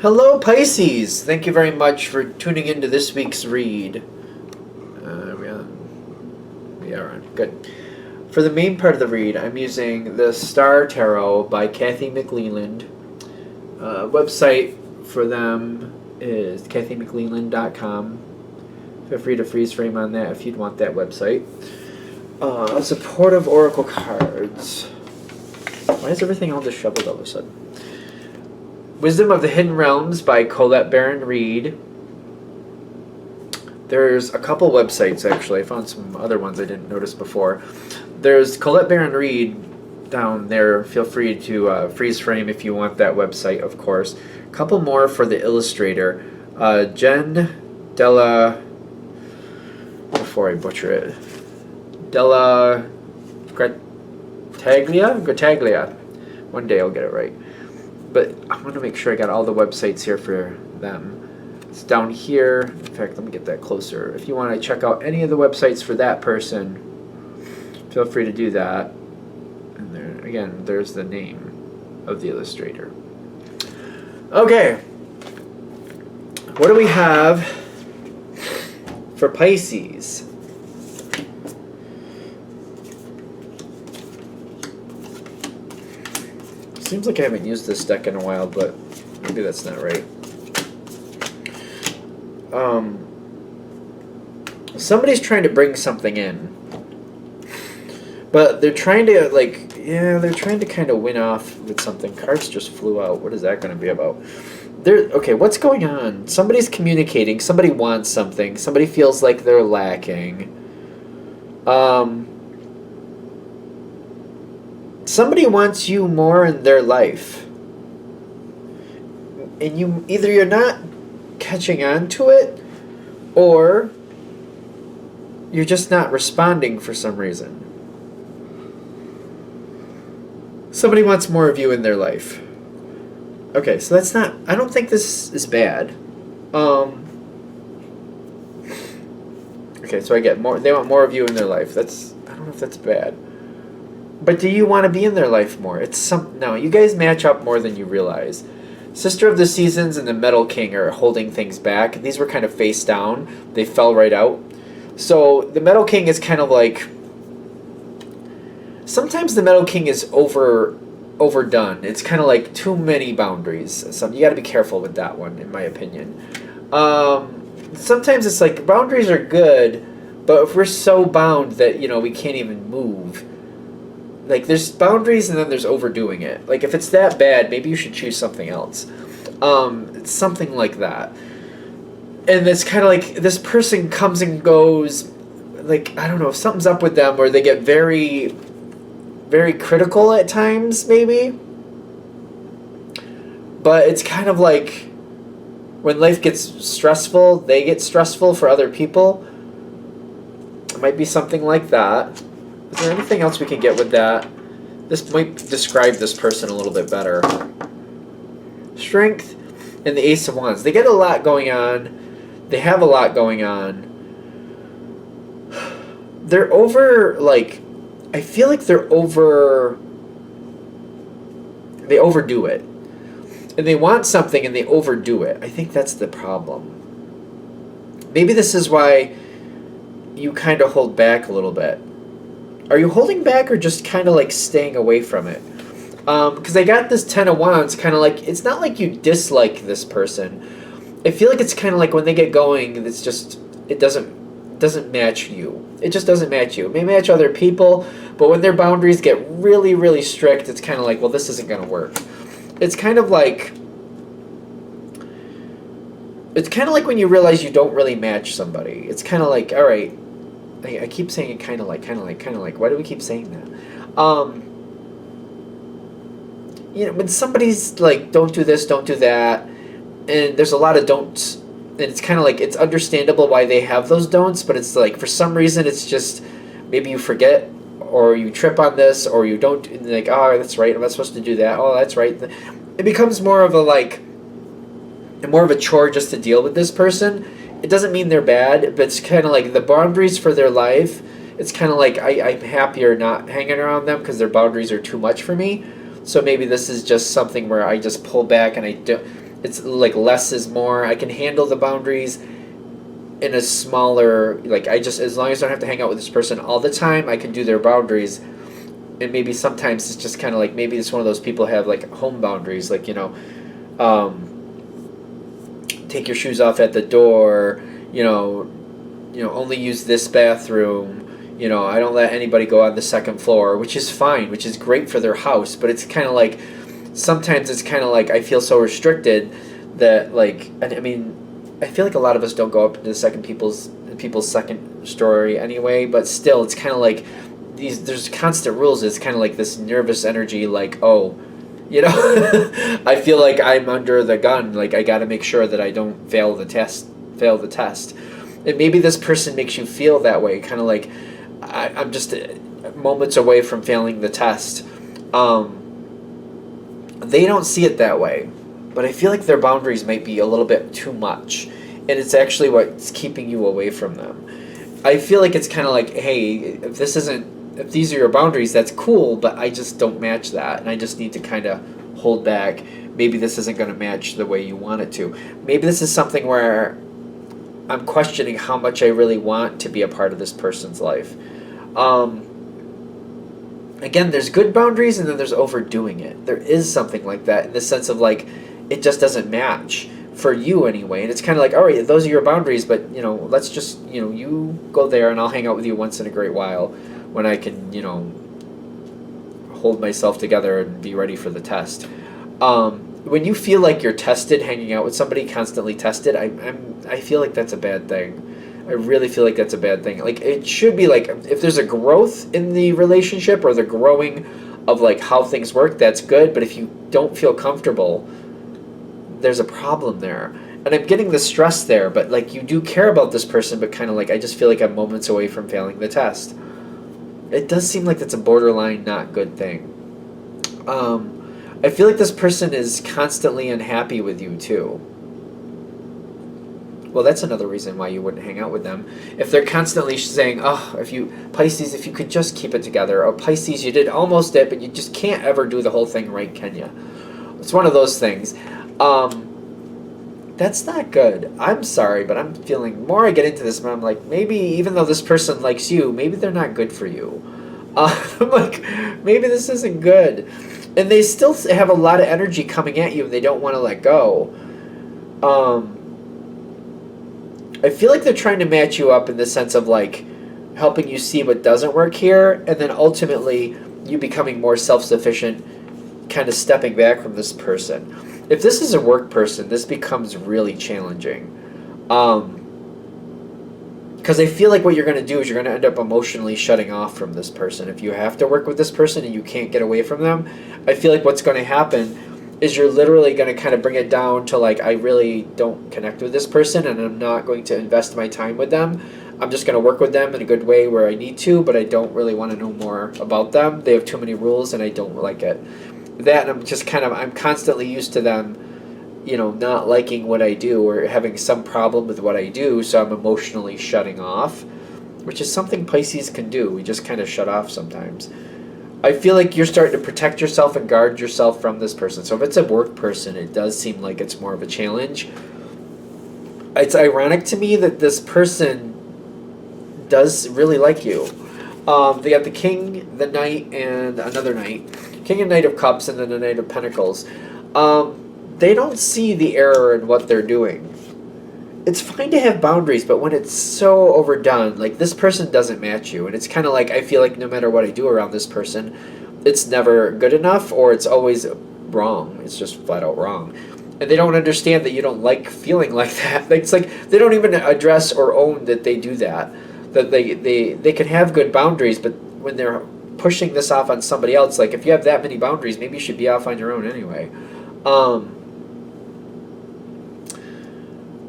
Hello, Pisces! Thank you very much for tuning into this week's read. We are on. Good. For the main part of the read, I'm using the Star Tarot by Kathy McLeland. Website for them is kathymcleland.com. Feel free to freeze frame on that if you'd want that website. Supportive Oracle cards. Why is everything all disheveled all of a sudden? Wisdom of the Hidden Realms by Colette Baron Reed. There's a couple websites, actually. I found some other ones I didn't notice before. There's Colette Baron Reed down there. Feel free to freeze frame if you want that website, of course. A couple more for the illustrator. Jen Della... Before I butcher it. Della... Grataglia? One day I'll get it right. But I want to make sure I got all the websites here for them. It's down here. In fact, let me get that closer. If you want to check out any of the websites for that person, feel free to do that. And there, again, there's the name of the illustrator. Okay. What do we have for Pisces? Seems like I haven't used this deck in a while, but maybe that's not right. Somebody's trying to bring something in, but they're trying to they're trying to kind of win off with something. Cards just flew out. What is that going to be about? Okay, what's going on? Somebody's communicating. Somebody wants something. Somebody feels like they're lacking. Somebody wants you more in their life, and you're not catching on to it, or you're just not responding for some reason. Somebody wants more of you in their life. Okay, so that's not... I don't think this is bad. Okay, so I get more... They want more of you in their life. I don't know if that's bad. But do you want to be in their life more? No, you guys match up more than you realize. Sister of the Seasons and the Metal King are holding things back. These were kind of face down. They fell right out. So the Metal King is kind of like... Sometimes the Metal King is overdone. It's kind of like too many boundaries. So you got to be careful with that one, in my opinion. Sometimes it's like boundaries are good, but if we're so bound that we can't even move. Like, there's boundaries and then there's overdoing it. Like, if it's that bad, maybe you should choose something else. It's something like that. And it's kind of like this person comes and goes. Like, I don't know, if something's up with them or they get very, very critical at times, maybe. But it's kind of like when life gets stressful, they get stressful for other people. It might be something like that. Is there anything else we can get with that? This might describe this person a little bit better. Strength and the Ace of Wands. They get a lot going on. They have a lot going on. They're I feel like they overdo it. And they want something and they overdo it. I think that's the problem. Maybe this is why you kind of hold back a little bit. Are you holding back or just kind of like staying away from it? Because I got this Ten of Wands, kind of like, it's not like you dislike this person. I feel like it's kind of like when they get going, it's just, it doesn't match you. It just doesn't match you. It may match other people, but when their boundaries get really, really strict, it's kind of like, well, this isn't going to work. It's kind of like when you realize you don't really match somebody. It's kind of like, all right, I keep saying it kind of like. Why do we keep saying that? When somebody's like, don't do this, don't do that, and there's a lot of don'ts, and it's kind of like, it's understandable why they have those don'ts, but it's like, for some reason, it's just, maybe you forget, or you trip on this, or you don't, and like, oh, that's right, I'm not supposed to do that, oh, that's right. It becomes more of a chore just to deal with this person. It doesn't mean they're bad, but it's kind of like the boundaries for their life. It's kind of like I'm happier not hanging around them because their boundaries are too much for me. So maybe this is just something where I just pull back and It's like less is more. I can handle the boundaries in a smaller, like, I just, as long as I don't have to hang out with this person all the time, I can do their boundaries. And maybe sometimes it's just kind of like, maybe it's one of those people have like home boundaries, like, take your shoes off at the door, only use this bathroom. I don't let anybody go on the second floor, which is fine, which is great for their house. But it's kind of like, sometimes it's kind of like I feel so restricted that, like, I mean, I feel like a lot of us don't go up into the people's second story anyway. But still, it's kind of like there's constant rules. It's kind of like this nervous energy, like, oh, I feel like I'm under the gun. Like, I got to make sure that I don't fail the test. And maybe this person makes you feel that way, kind of like I'm just moments away from failing the test. They don't see it that way, but I feel like their boundaries might be a little bit too much, and it's actually what's keeping you away from them. I feel like it's kind of like, hey, if these are your boundaries, that's cool, but I just don't match that, and I just need to kind of hold back. Maybe this isn't going to match the way you want it to. Maybe this is something where I'm questioning how much I really want to be a part of this person's life. Again, there's good boundaries, and then there's overdoing it. There is something like that, in the sense of, like, it just doesn't match for you anyway. And it's kind of like, all right, those are your boundaries, but, let's just, you go there, and I'll hang out with you once in a great while when I can, hold myself together and be ready for the test. When you feel like you're tested, hanging out with somebody, constantly tested, I feel like that's a bad thing. I really feel like that's a bad thing. Like, it should be like, if there's a growth in the relationship, or the growing of, like, how things work, that's good. But if you don't feel comfortable, there's a problem there. And I'm getting the stress there, but, like, you do care about this person, but kind of like, I just feel like I'm moments away from failing the test. It does seem like that's a borderline not good thing. I feel like this person is constantly unhappy with you too. Well, that's another reason why you wouldn't hang out with them. If they're constantly saying, oh, Pisces, if you could just keep it together. Oh, Pisces, you did almost it, but you just can't ever do the whole thing right, can you? It's one of those things. That's not good. I'm sorry, but I'm feeling, more I get into this, but I'm like, maybe even though this person likes you, maybe they're not good for you. I'm like, maybe this isn't good. And they still have a lot of energy coming at you, and they don't want to let go. I feel like they're trying to match you up in the sense of, like, helping you see what doesn't work here, and then ultimately you becoming more self-sufficient, kind of stepping back from this person. If this is a work person, this becomes really challenging. Because I feel like what you're going to do is you're going to end up emotionally shutting off from this person. If you have to work with this person and you can't get away from them, I feel like what's going to happen is you're literally going to kind of bring it down to, like, I really don't connect with this person, and I'm not going to invest my time with them. I'm just going to work with them in a good way where I need to, but I don't really want to know more about them. They have too many rules, and I don't like it. That, and I'm constantly used to them, not liking what I do or having some problem with what I do, so I'm emotionally shutting off, which is something Pisces can do. We just kind of shut off sometimes. I feel like you're starting to protect yourself and guard yourself from this person. So if it's a work person, it does seem like it's more of a challenge. It's ironic to me that this person does really like you. They got the King, the Knight, and another Knight. King and Knight of Cups, and then the Knight of Pentacles. They don't see the error in what they're doing. It's fine to have boundaries, but when it's so overdone, like, this person doesn't match you, and it's kind of like, I feel like no matter what I do around this person, it's never good enough, or it's always wrong. It's just flat out wrong. And they don't understand that you don't like feeling like that. It's like, they don't even address or own that they do that. That they can have good boundaries, but when they're pushing this off on somebody else, like, if you have that many boundaries, maybe you should be off on your own anyway.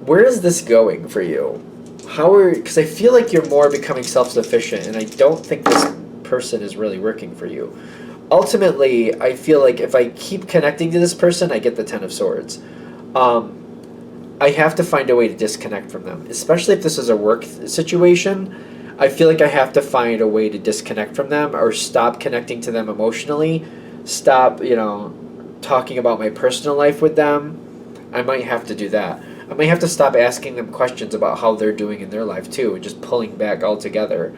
Where is this going for you? Because I feel like you're more becoming self-sufficient, and I don't think this person is really working for you. Ultimately, I feel like if I keep connecting to this person, I get the Ten of Swords. I have to find a way to disconnect from them, especially if this is a work situation. I feel like I have to find a way to disconnect from them, or stop connecting to them emotionally, stop, talking about my personal life with them, I might have to do that. I might have to stop asking them questions about how they're doing in their life too, and just pulling back altogether.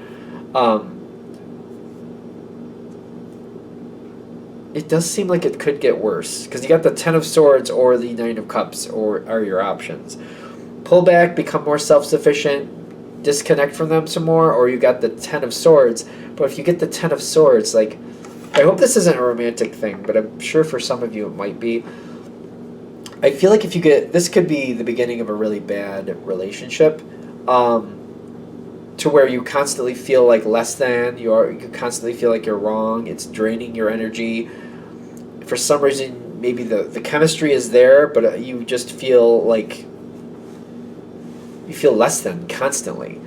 It does seem like it could get worse, because you got the Ten of Swords or the Nine of Cups or are your options. Pull back, become more self-sufficient, disconnect from them some more, or you got the Ten of Swords. But if you get the Ten of Swords, like, I hope this isn't a romantic thing, but I'm sure for some of you it might be. I feel like if you get, this could be the beginning of a really bad relationship, to where you constantly feel like less than, you constantly feel like you're wrong, it's draining your energy. For some reason, maybe the chemistry is there, but you just feel like you feel less than constantly.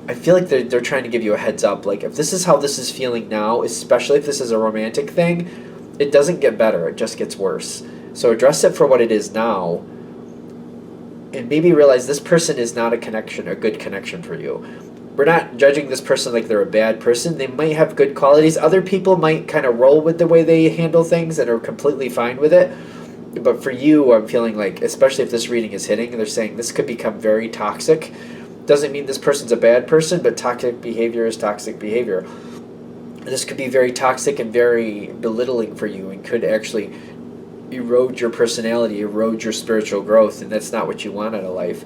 I feel like they're trying to give you a heads up, like, if this is how this is feeling now, especially if this is a romantic thing, it doesn't get better, it just gets worse. So address it for what it is now, and maybe realize this person is not a good connection for you. We're not judging this person like they're a bad person. They might have good qualities. Other people might kind of roll with the way they handle things and are completely fine with it. But for you, I'm feeling like, especially if this reading is hitting, they're saying this could become very toxic. Doesn't mean this person's a bad person, but toxic behavior is toxic behavior. This could be very toxic and very belittling for you, and could actually erode your personality, erode your spiritual growth, and that's not what you want out of life.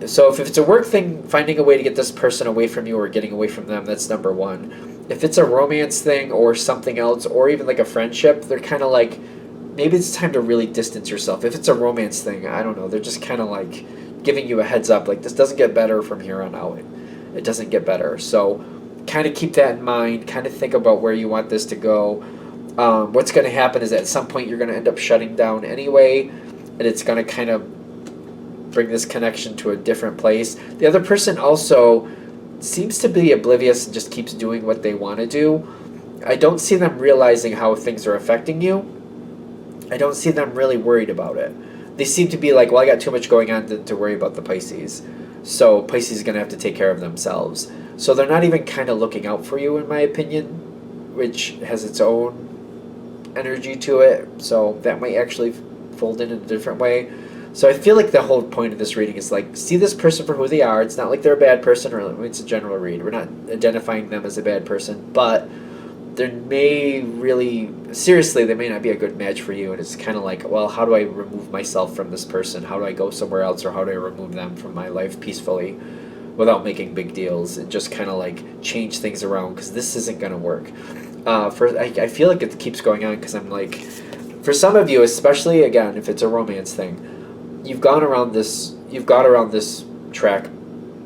So if it's a work thing, finding a way to get this person away from you or getting away from them, that's number one. If it's a romance thing or something else, or even like a friendship, they're kind of like, maybe it's time to really distance yourself. If it's a romance thing, I don't know, they're just kind of like giving you a heads up, like, this doesn't get better from here on out. It doesn't get better. So kind of keep that in mind, kind of think about where you want this to go. What's going to happen is at some point you're going to end up shutting down anyway, and it's going to kind of bring this connection to a different place. The other person also seems to be oblivious and just keeps doing what they want to do. I don't see them realizing how things are affecting you. I don't see them really worried about it. They seem to be like, well, I got too much going on to worry about the Pisces. So Pisces is going to have to take care of themselves. So they're not even kind of looking out for you, in my opinion, which has its own energy to it. So that might actually fold in a different way. So I feel like the whole point of this reading is like, see this person for who they are. It's not like they're a bad person, or it's a general read. We're not identifying them as a bad person, but they may really, seriously, they may not be a good match for you. And it's kind of like, well, how do I remove myself from this person? How do I go somewhere else, or how do I remove them from my life peacefully without making big deals, and just kind of like change things around, because this isn't going to work. I feel like it keeps going on, because I'm like, for some of you, especially, again, if it's a romance thing, you've gone around this track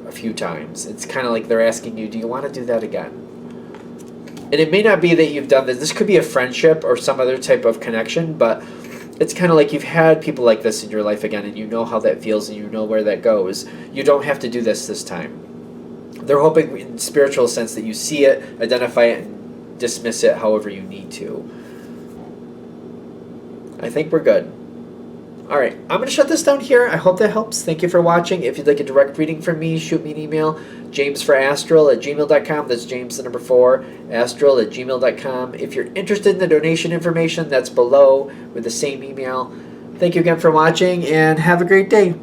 a few times. It's kind of like they're asking you, do you want to do that again? And it may not be that you've done this. This could be a friendship or some other type of connection, but it's kind of like you've had people like this in your life again, and you know how that feels, and you know where that goes. You don't have to do this time. They're hoping in spiritual sense that you see it, identify it, and dismiss it however you need to. I think we're good. Alright, I'm going to shut this down here. I hope that helps. Thank you for watching. If you'd like a direct reading from me, shoot me an email, jamesforastral@gmail.com. That's James the number 4, astral@gmail.com. If you're interested in the donation information, that's below with the same email. Thank you again for watching, and have a great day.